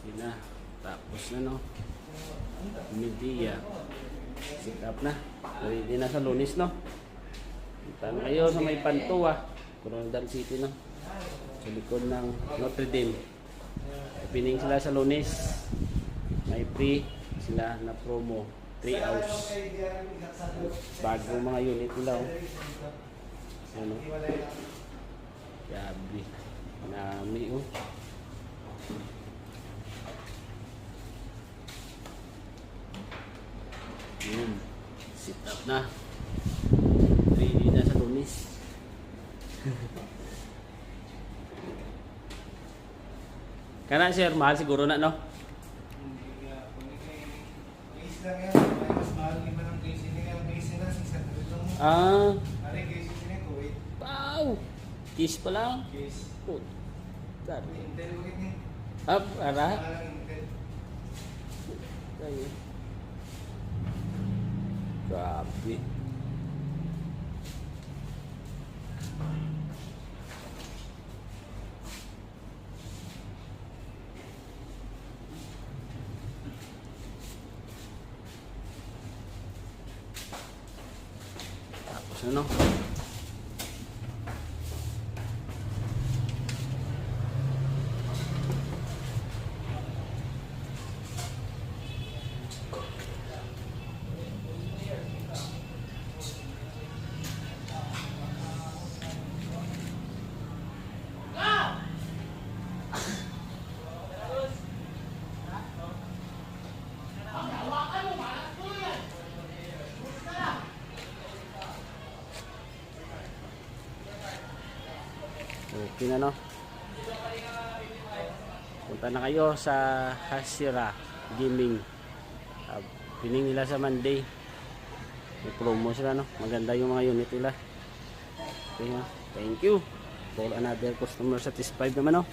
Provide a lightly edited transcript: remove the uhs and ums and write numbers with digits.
Okay na. Tapos na, no? Media. Sit up na. Ready na sa Lunes, no? Punta na kayo sa may Pantua, Coronadal City, no? Sa likod ng Notre Dame. Opening sila sa Lunes. May free sila na promo. 3 hours. Bagong mga unit nila, oh. Ano? Grabe. Nami, oh. Sit up na. Ready na sa Lunes. Kana sir, mahal siguro na, no? Ah. Wow. Kiss pa lang. Oh. Up, ara. Grabe. Tapos ano? Okay na, no? Punta na kayo sa Hasira Gaming. Pining nila sa Monday. May promo sila, no? Maganda yung mga unit nila. Okay, no? Thank you for another customer satisfied naman, no?